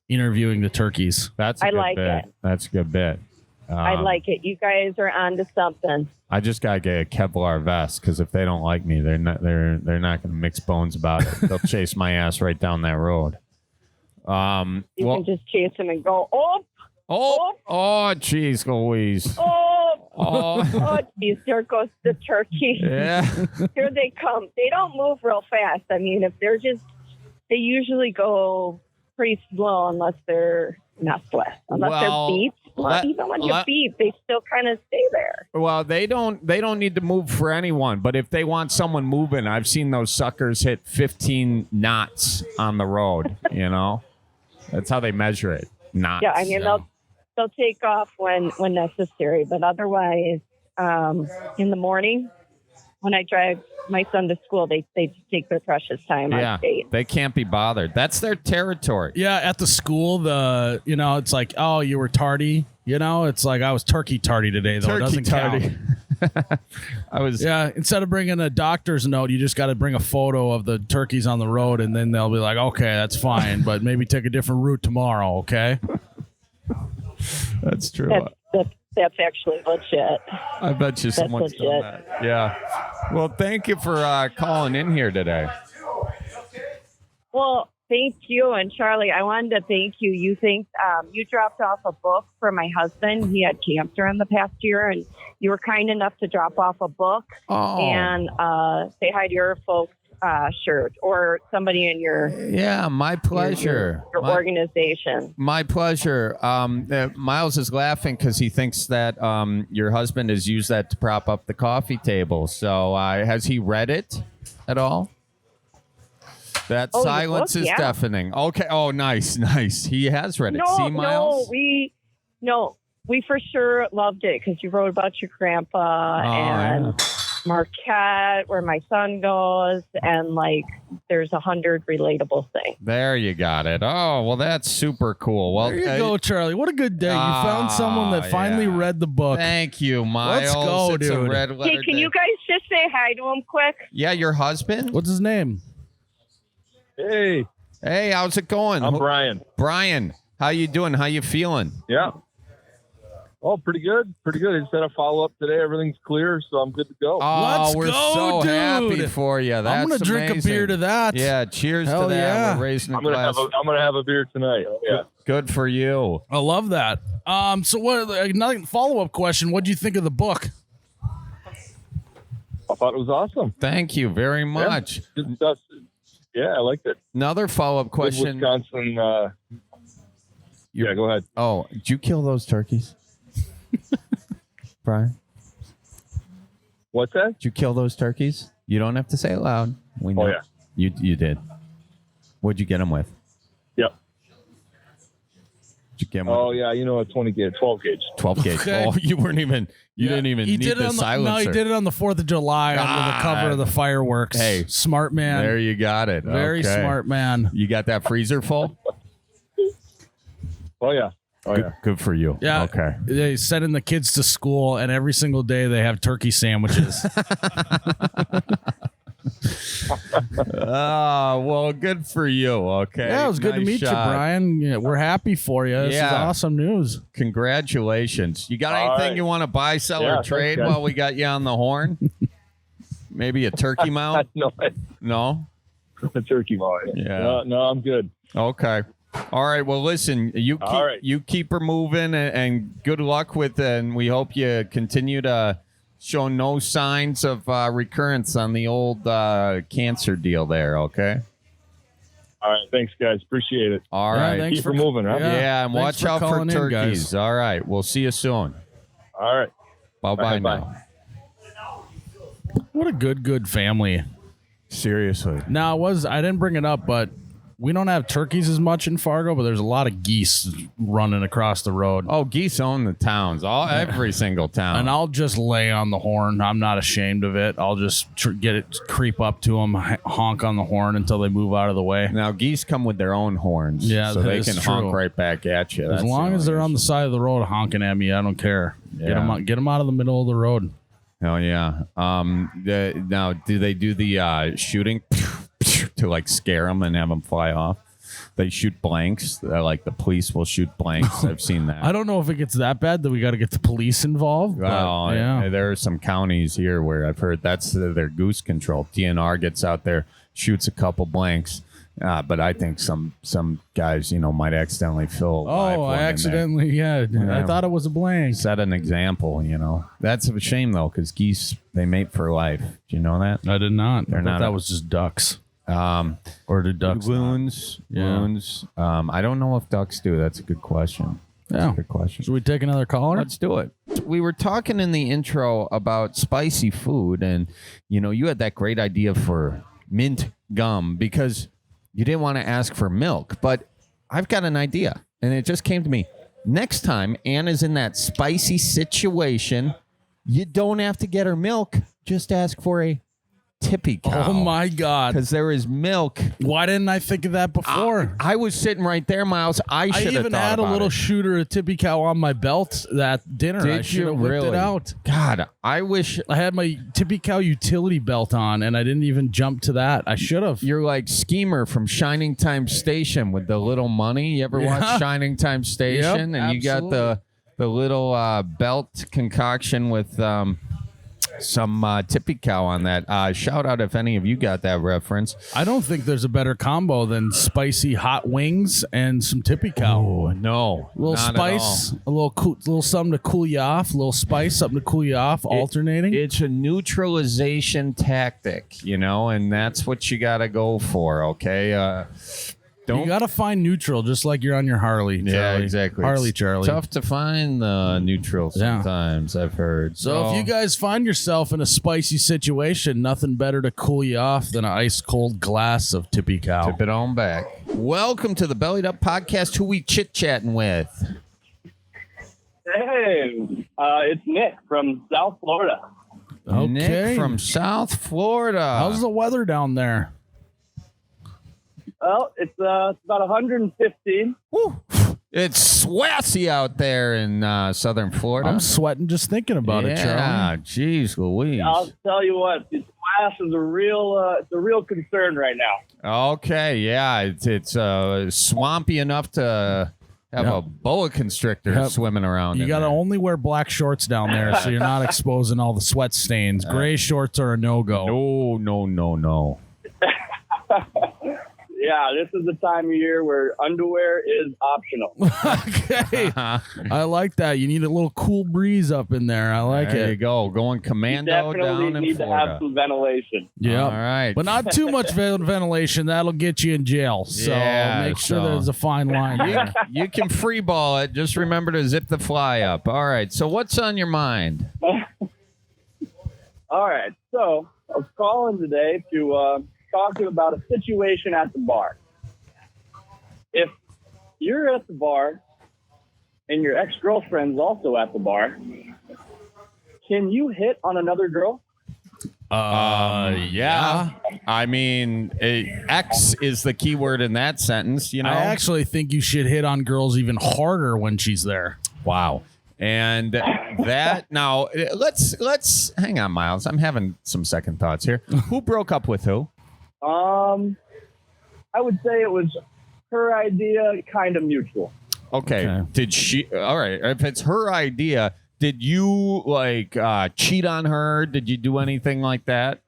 interviewing the turkeys. That's a I good like bit. it. That's a good bit. I like it. You guys are on to something. I just gotta get a Kevlar vest because if they don't like me, they're not gonna mix bones about it. They'll chase my ass right down that road. You can just chase them and go, Jeez, Louise. oh, geez, there goes the turkey. Yeah. Here they come. They don't move real fast. I mean, they usually go pretty slow unless they're not slow. Unless Well, they're beat. Even when you beat, they still kind of stay there. Well, they don't need to move for anyone, but if they want someone moving, I've seen those suckers hit 15 knots on the road, That's how they measure it. Knots. Yeah, I mean, they'll take off when necessary, but otherwise, in the morning when I drive my son to school, they take their precious time on state. They can't be bothered. That's their territory. Yeah, at the school, it's like, oh, you were tardy. It's like I was turkey tardy today, though. Turkey it doesn't tardy. count. Yeah, instead of bringing a doctor's note, you just got to bring a photo of the turkeys on the road, and then they'll be like, okay, that's fine, but maybe take a different route tomorrow, okay? That's true. That's actually legit. I bet you someone's done legit. that. Yeah. Well, thank you for calling in here today. Well, thank you. And Charlie, I wanted to thank you. You dropped off a book for my husband. He had cancer in the past year, and you were kind enough to drop off a book and say hi to your folks shirt or somebody in your my pleasure. Your organization. My pleasure. Miles is laughing because he thinks that your husband has used that to prop up the coffee table. So has he read it at all? That silence is deafening. Okay. Oh, nice. He has read it. See, Miles? We for sure loved it because you wrote about your grandpa and Marquette, where my son goes, and like there's 100 relatable things. There you got it. Oh, well, that's super cool. Well, There you go, Charlie. What a good day. You found someone that finally read the book. Thank you, Miles. Let's go, it's dude. A red letter Hey, can day. you guys just say hi to him quick? Yeah, your husband? What's his name? Hey, How's it going? I'm Brian. Brian, how you doing? How you feeling? Yeah. Oh, pretty good. Pretty good. I just had a follow-up today. Everything's clear, so I'm good to go. Oh, Let's we're go, so dude. happy for you. That's I'm going to drink amazing. a beer to that. Yeah, cheers Hell to that. yeah. We're raising a I'm gonna glass. have a beer tonight. Yeah. Good for you. I love that. So what? Another follow-up question. What do you think of the book? I thought it was awesome. Thank you very much. Yeah, good stuff. Yeah, I liked it. Another follow-up Good question. Wisconsin. Yeah, go ahead. Oh, did you kill those turkeys? Brian? What's that? Did you kill those turkeys? You don't have to say it loud. We know. Oh, yeah. You did. What'd you get them with? Yep. Did you get them Oh, with yeah, a 20 gauge, 12 gauge. 12 gauge? Okay. Oh, you weren't even. You didn't even He need did it the on silencer. No, he did it on the 4th of July under the cover of the fireworks. Hey. Smart man. There you got it. Very Okay. smart man. You got that freezer full? Oh, yeah. Oh, yeah. Good for you. Yeah. Okay. They sending the kids to school, and every single day they have turkey sandwiches. Well, good for you. Okay. Yeah, it was good to Nice meet you, shot. Brian. Yeah, we're happy for you. This is Yeah. awesome news. Congratulations. You got All anything right. you want to buy, sell, Yeah, or thanks, trade guys. while we got you on the horn? Maybe a turkey mount? No, No? the turkey ball. Yeah. No, I'm good. Okay. All right. Well, listen, All right. you keep her moving, and good luck with it. And we hope you continue to show no signs of recurrence on the old cancer deal there. Okay. All right. Thanks, guys. Appreciate it. All Yeah, right. thanks Keep for her moving, huh? Yeah, and Thanks watch for out for calling in, turkeys. guys. All right. We'll see you soon. All right. Bye-bye Bye. now. What a good family. Seriously. Now, I didn't bring it up, but we don't have turkeys as much in Fargo, but there's a lot of geese running across the road. Oh, Geese own the towns. Every single town. And I'll just lay on the horn. I'm not ashamed of it. I'll just creep up to them, honk on the horn until they move out of the way. Now, geese come with their own horns, Yeah, so that they is can true. honk right back at you. As That's long the as they're only on the issue. side of the road honking at me, I don't care. Yeah. Get them out of the middle of the road. Oh yeah. Now, do they do the shooting to like scare them and have them fly off? They shoot blanks. Like the police will shoot blanks. I've seen that. I don't know if it gets that bad that we got to get the police involved. but, Well, yeah. there are some counties here where I've heard that's their goose control. DNR gets out there, shoots a couple blanks. But I think some guys, might accidentally fill. a live Oh, one I in there. accidentally, Yeah. I thought it was a blank. Set an example. That's a shame though, because geese they mate for life. Do you know that? I did not. They're I thought not that a- was just ducks. Or did ducks not? Loons. Yeah. Loons. I don't know if ducks do. That's a good question. That's Yeah. a good question. Should we take another caller? Let's do it. We were talking in the intro about spicy food, and you had that great idea for mint gum because you didn't want to ask for milk. But I've got an idea, and it just came to me. Next time Anna's in that spicy situation, you don't have to get her milk. Just ask for a tippy cow. Oh my God! Because there is milk. Why didn't I think of that before? I was sitting right there, Miles. I I should have even thought had a about little it. shooter of tippy cow on my belt that dinner. I Did should you have whipped really? it out. God, I wish I had my tippy cow utility belt on, and I didn't even jump to that. I should have. you're like Schemer from Shining Time Station with the little money. You ever Yeah. watch Shining Time Station? Yep, And you got the little belt concoction with some tippy cow on that. Shout out if any of you got that reference. I don't think there's a better combo than spicy hot wings and some tippy cow. Oh, no. A little not at spice, a little something to cool you off, a little spice, something to cool you off, alternating. It's a neutralization tactic, and that's what you got to go for, okay? You Don't got to find neutral, just like you're on your Harley. Charlie. Yeah, exactly. Harley, It's Charlie. tough to find the neutral Yeah. sometimes, I've heard. So if you guys find yourself in a spicy situation, nothing better to cool you off than an ice cold glass of tippy cow. tip it on back. Welcome to the Bellied Up Podcast. Who we chit-chatting with? Hey, it's Nick from South Florida. Okay. Nick from South Florida. How's the weather down there? Well, it's about 115. Woo. It's swassy out there in southern Florida. I'm sweating just thinking about it, Charlie. Yeah, jeez Louise. I'll tell you what, this class is a real concern right now. Okay, yeah, it's swampy enough to have a boa constrictor swimming around. You got to only wear black shorts down there so you're not exposing all the sweat stains. Gray shorts are a no-go. No. Yeah, this is the time of year where underwear is optional. Okay. I like that. You need a little cool breeze up in there. I like it. There you go. Going commando You definitely down in need Florida. to have some ventilation. Yeah. All right. But not too much ventilation. That'll get you in jail. So make sure there's a fine line there. You can free ball it. Just remember to zip the fly up. All right. So what's on your mind? All right. So I was calling today to talking about a situation at the bar. If you're at the bar and your ex-girlfriend's also at the bar, can you hit on another girl? Yeah. I mean, X is the key word in that sentence, you know? I actually think you should hit on girls even harder when she's there. Wow. And that now let's hang on, Miles. I'm having some second thoughts here. Who broke up with who? I would say it was her idea, kind of mutual. Okay. Did she? All right. If it's her idea, did you cheat on her? Did you do anything like that?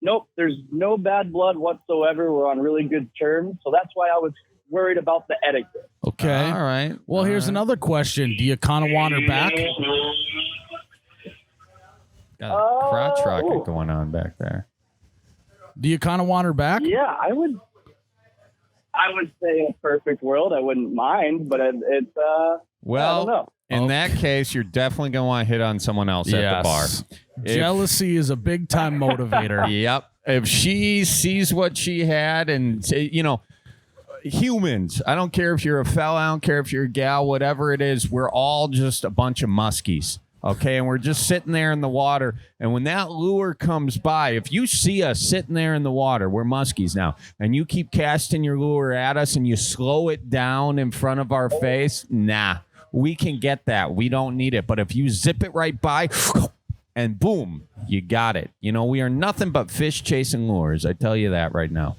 Nope. There's no bad blood whatsoever. We're on really good terms. So that's why I was worried about the etiquette. Okay. All right. Well, here's another question. Do you kind of want her back? Got a crotch rocket going on back there. Do you kind of want her back? Yeah, I would say in a perfect world, I wouldn't mind, but it's I don't know. In that case, you're definitely going to want to hit on someone else at the bar. Jealousy is a big time motivator. Yep. If she sees what she had and, humans, I don't care if you're a fella, I don't care if you're a gal, whatever it is, we're all just a bunch of muskies. Okay, and we're just sitting there in the water. And when that lure comes by, if you see us sitting there in the water, we're muskies now, and you keep casting your lure at us and you slow it down in front of our face, nah, we can get that. We don't need it. But if you zip it right by and boom, you got it. We are nothing but fish chasing lures. I tell you that right now.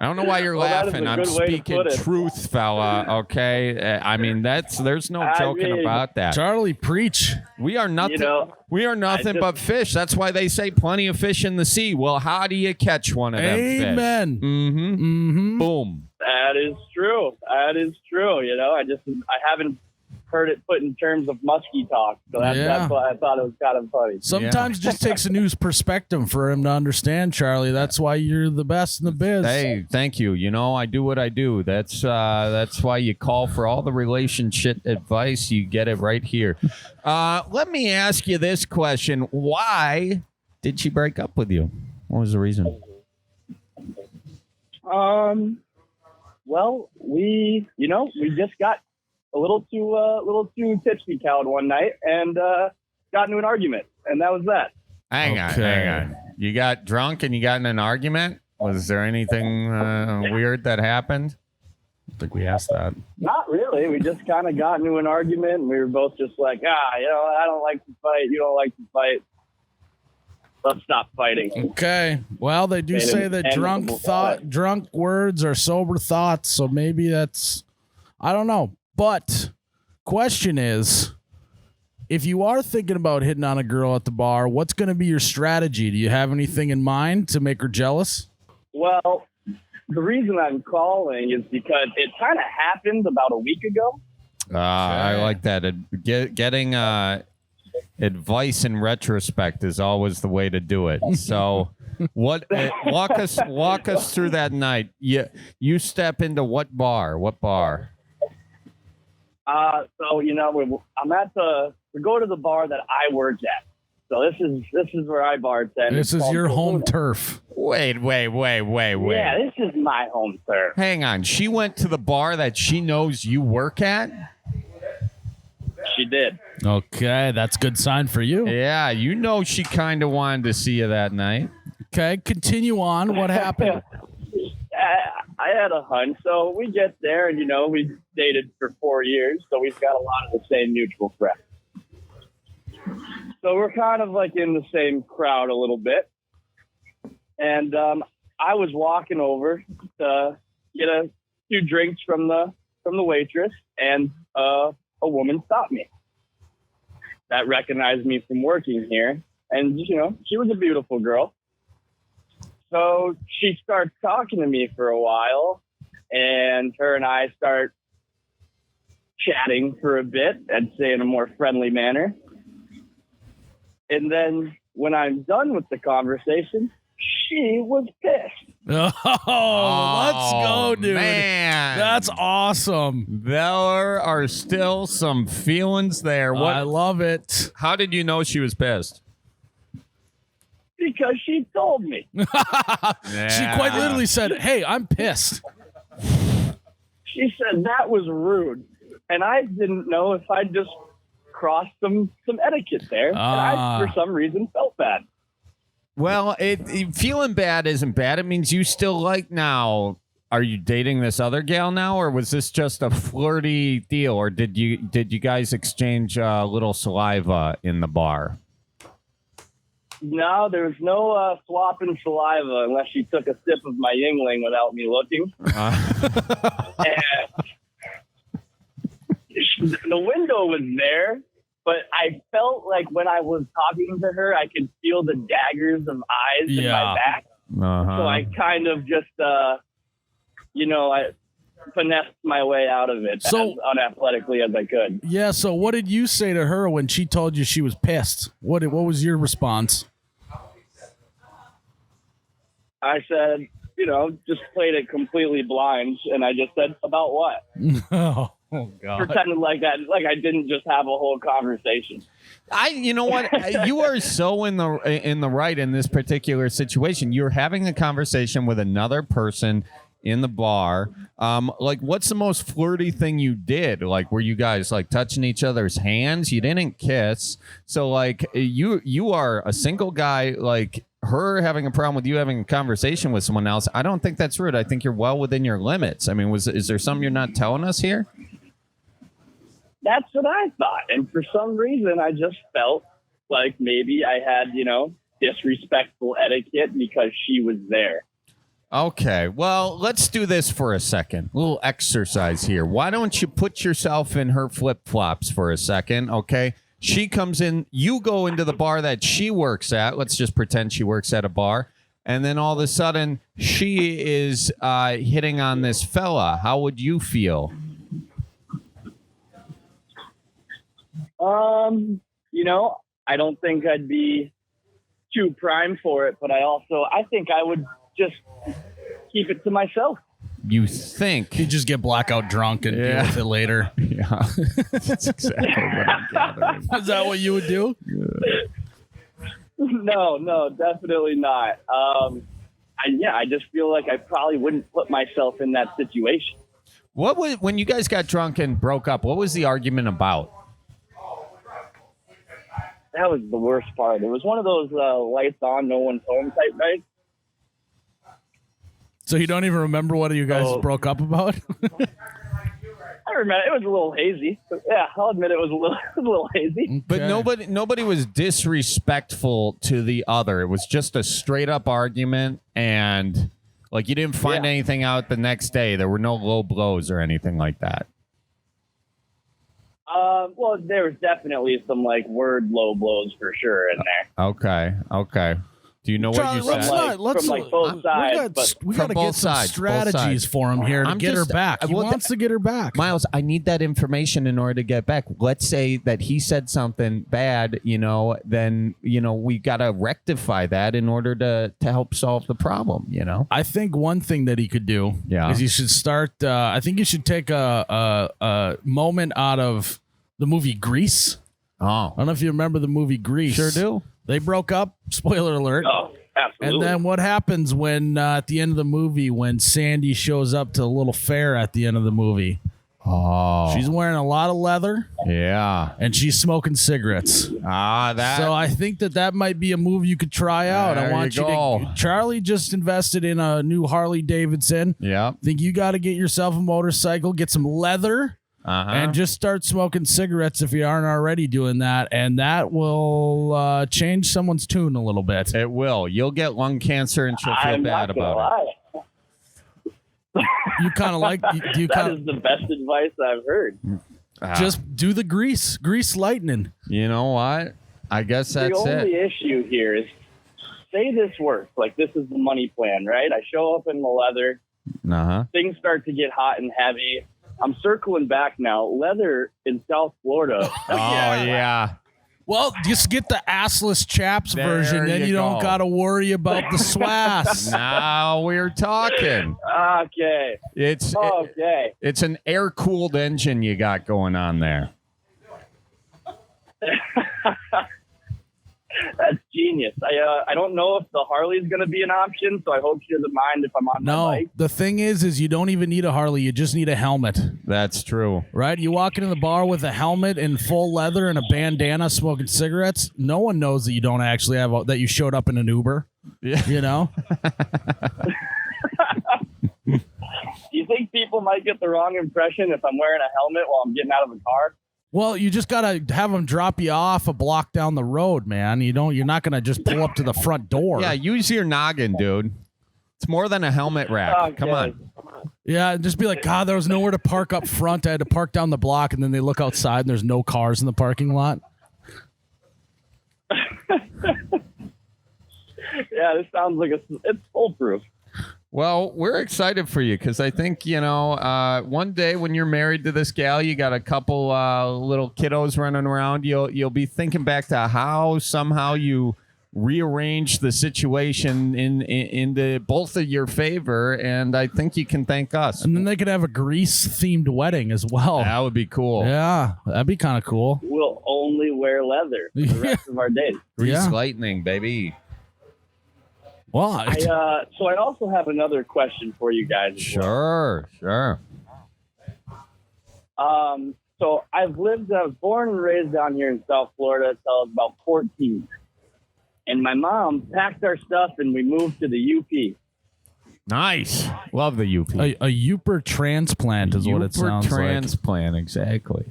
I don't know why you're laughing. I'm speaking truth, fella. Okay, I mean there's no joking about that. Charlie, preach. We are nothing. We are nothing but fish. That's why they say plenty of fish in the sea. Well, how do you catch one of them fish? Amen. Mm-hmm. Mm-hmm. Boom. That is true. I haven't heard it put in terms of Muskie Talk, so that's why I thought it was kind of funny. Sometimes it just takes a new perspective for him to understand, Charlie. That's why you're the best in the biz. Hey, thank you. I do what I do. That's why you call for all the relationship advice. You get it right here. Let me ask you this question: why did she break up with you? What was the reason? Well, we just got a little too tipsy cowed one night and got into an argument, and that was that. Hang on. You got drunk and you got in an argument? Was there anything weird that happened? I think we asked that. Not really. We just kind of got into an argument, and we were both just like, I don't like to fight. You don't like to fight. Let's stop fighting. Okay. Well, they do say that drunk words are sober thoughts, so maybe that's, I don't know. But question is, if you are thinking about hitting on a girl at the bar, what's going to be your strategy? Do you have anything in mind to make her jealous? Well, the reason I'm calling is because it kind of happened about a week ago. I like that. Getting advice in retrospect is always the way to do it. So, walk us through that night. You step into what bar? What bar? So we go to the bar that I work at. So this is where I bartend. This is your home turf. Wait. Yeah, this is my home turf. Hang on. She went to the bar that she knows you work at? she did. Okay, that's a good sign for you. Yeah, you know she kind of wanted to see you that night. Okay, continue on. What happened? I had a hunch. So we get there, and, we dated for 4 years, so we've got a lot of the same mutual friends. So we're kind of like in the same crowd a little bit. And I was walking over to get a few drinks from the waitress, and a woman stopped me that recognized me from working here. And, she was a beautiful girl. So she starts talking to me for a while, and her and I start chatting for a bit, I'd say in a more friendly manner. And then when I'm done with the conversation, she was pissed. Oh, let's go, dude. Man. That's awesome. There are still some feelings there. I love it. How did you know she was pissed? Because she told me. She quite literally said, "Hey, I'm pissed." She said that was rude. And I didn't know if I'd just crossed some etiquette there. And I, for some reason, felt bad. Well, feeling bad isn't bad. It means you still like now. Are you dating this other gal now, or was this just a flirty deal, or did you guys exchange a little saliva in the bar? No, there was no flopping saliva unless she took a sip of my Yingling without me looking. And the window was there, but I felt like when I was talking to her, I could feel the daggers of eyes in my back. So I kind of just, I finessed my way out of it as unathletically as I could. Yeah, so what did you say to her when she told you she was pissed? What was your response? I said, just played it completely blind, and I just said, about what? Oh God! Pretended like I didn't just have a whole conversation. You know what? You are so in the right in this particular situation. You're having a conversation with another person in the bar. What's the most flirty thing you did? Like, were you guys like touching each other's hands? You didn't kiss. So like you are a single guy, like her having a problem with you having a conversation with someone else. I don't think that's rude. I think you're well within your limits. I mean, is there something you're not telling us here? That's what I thought. And for some reason, I just felt like maybe I had, disrespectful etiquette because she was there. Okay, well, let's do this for a second. A little exercise here. Why don't you put yourself in her flip-flops for a second, okay? She comes in, you go into the bar that she works at. Let's just pretend she works at a bar. And then all of a sudden, she is hitting on this fella. How would you feel? I don't think I'd be too primed for it, but I think I would just keep it to myself. You think? You just get blackout drunk and deal with it later. Yeah. That's exactly what I'm gathering. Is that what you would do? No, definitely not. I just feel like I probably wouldn't put myself in that situation. When you guys got drunk and broke up, what was the argument about? That was the worst part. It was one of those lights on, no one's home type nights. So you don't even remember what you guys broke up about? I remember it was a little hazy. But yeah, I'll admit it was a little hazy. Okay. But nobody was disrespectful to the other. It was just a straight up argument, and like you didn't find anything out the next day. There were no low blows or anything like that. Well, there was definitely some like word low blows for sure in there. Okay. Do you know what you said? From both sides. We got to get some strategies for him here to get her back. He wants to get her back. Miles, I need that information in order to get back. Let's say that he said something bad, then, we got to rectify that in order to help solve the problem, I think one thing that he could do is he should start, I think you should take a moment out of the movie Grease. Oh. I don't know if you remember the movie Grease. Sure do. They broke up. Spoiler alert. Oh, absolutely. And then what happens when at the end of the movie, when Sandy shows up to a little fair at the end of the movie? Oh. She's wearing a lot of leather. Yeah. And she's smoking cigarettes. So I think that might be a move you could try out. There I want you go. to. Charlie just invested in a new Harley Davidson. Yeah. Think you got to get yourself a motorcycle, get some leather, and just start smoking cigarettes if you aren't already doing that. And that will change someone's tune a little bit. It will. You'll get lung cancer and she'll feel bad about it. You kind of like that is the best advice I've heard. Just do the grease lightning. You know what? I guess that's the only issue here is, say this works, like this is the money plan, right? I show up in the leather. Things start to get hot and heavy. I'm circling back now. Leather in South Florida. Yeah. Well, just get the assless chaps version, then you don't got to worry about the swass. Now we're talking. Okay. It's an air-cooled engine you got going on there. That's genius. I don't know if the Harley's going to be an option, so I hope she doesn't mind if I'm on the bike. The thing is you don't even need a Harley. You just need a helmet. That's true. Right? You walk into the bar with a helmet and full leather and a bandana smoking cigarettes, no one knows that you don't actually have that you showed up in an Uber. Yeah. You know? Do you think people might get the wrong impression if I'm wearing a helmet while I'm getting out of a car? Well, you just gotta have them drop you off a block down the road, man. You're not gonna just pull up to the front door. Yeah, use your noggin, dude. It's more than a helmet rack. Okay. Come on. Yeah, just be like, God, there was nowhere to park up front. I had to park down the block, and then they look outside, and there's no cars in the parking lot. Yeah, this sounds like it's foolproof. Well, we're excited for you because I think, one day when you're married to this gal, you got a couple little kiddos running around. You'll be thinking back to how somehow you rearranged the situation in the both of your favor, and I think you can thank us. And then they could have a Grease-themed wedding as well. That would be cool. Yeah, that'd be kind of cool. We'll only wear leather for the rest of our days. Grease lightning, baby. Well, so I also have another question for you guys. Sure. So I was born and raised down here in South Florida until I was about 14. And my mom packed our stuff and we moved to the UP. Nice. Love the UP. a Uper transplant is what it sounds transplant, exactly.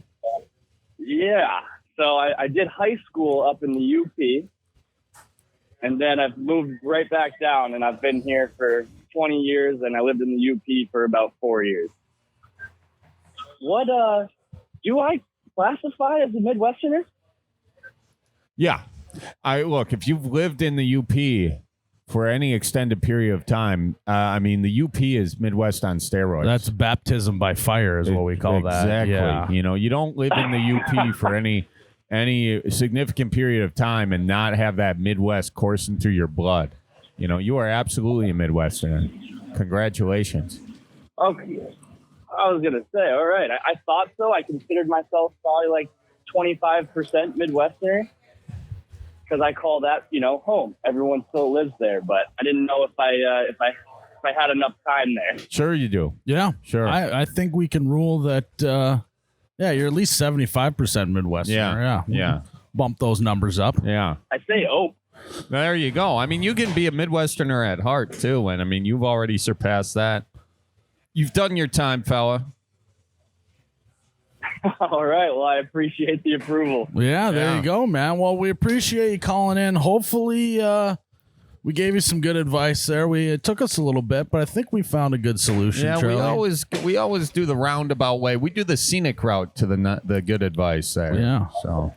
Yeah. So I did high school up in the UP. And then I've moved right back down, and I've been here for 20 years, and I lived in the UP for about 4 years. What do I classify as a Midwesterner? Yeah. Look, if you've lived in the UP for any extended period of time, the UP is Midwest on steroids. That's baptism by fire is what we call that. Exactly. Yeah. You don't live in the UP for any significant period of time and not have that Midwest coursing through your blood. You are absolutely a Midwesterner. Congratulations. Okay. I was going to say, all right. I thought so. I considered myself probably like 25% Midwesterner because I call that, home. Everyone still lives there, but I didn't know if I had enough time there. Sure you do. Yeah. Sure. I think we can rule that you're at least 75% Midwesterner. Yeah. Bump those numbers up. Yeah. I say, there you go. You can be a Midwesterner at heart, too. And, you've already surpassed that. You've done your time, fella. All right. Well, I appreciate the approval. Yeah, there you go, man. Well, we appreciate you calling in. Hopefully, we gave you some good advice there. It took us a little bit, but I think we found a good solution. Yeah, Charlie. we always do the roundabout way. We do the scenic route to the good advice there. Yeah. So.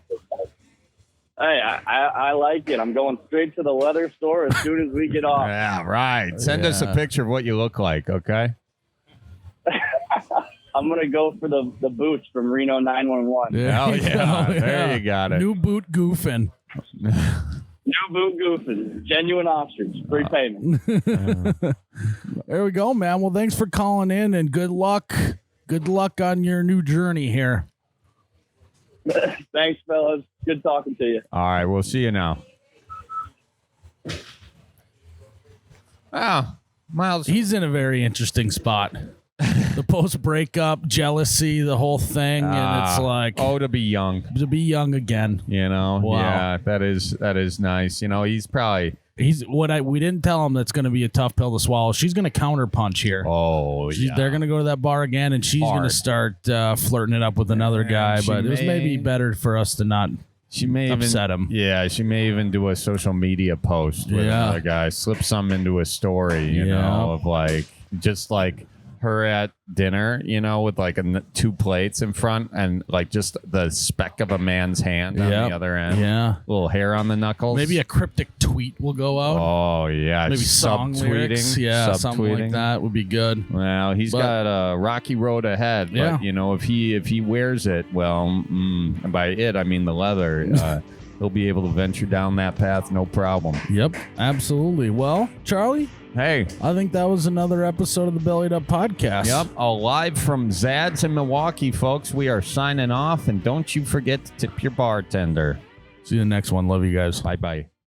Hey, I like it. I'm going straight to the leather store as soon as we get off. Yeah, right. Send us a picture of what you look like, okay? I'm going to go for the boots from Reno 911. Yeah. Oh, yeah. There you got it. New boot goofing. New boot goofing. Genuine ostrich. Free payment. There we go, man. Well, thanks for calling in, and good luck. Good luck on your new journey here. Thanks, fellas. Good talking to you. All right. We'll see you now. Wow. Miles. He's in a very interesting spot. the post breakup jealousy, the whole thing, and it's like to be young again. Wow. Yeah, that is nice. He's probably we didn't tell him that's going to be a tough pill to swallow. She's going to counter punch here. They're going to go to that bar again, and she's going to start flirting it up with another guy. But it was maybe better for us to not. She may upset him. Yeah, she may even do a social media post with another guy, slip some into a story, you know, of like just like her at dinner, with like 2 plates in front and like just the speck of a man's hand on the other end. Yeah. Little hair on the knuckles. Maybe a cryptic tweet will go out. Oh, yeah. Maybe song lyrics. Yeah, something like that would be good. Well, he's got a rocky road ahead. But, if he wears it, well, and by it, I mean the leather, he'll be able to venture down that path, no problem. Yep, absolutely. Well, Charlie? Hey. I think that was another episode of the Bellied Up Podcast. Yep, live from Zad's in Milwaukee, folks. We are signing off, and don't you forget to tip your bartender. See you in the next one. Love you guys. Bye-bye.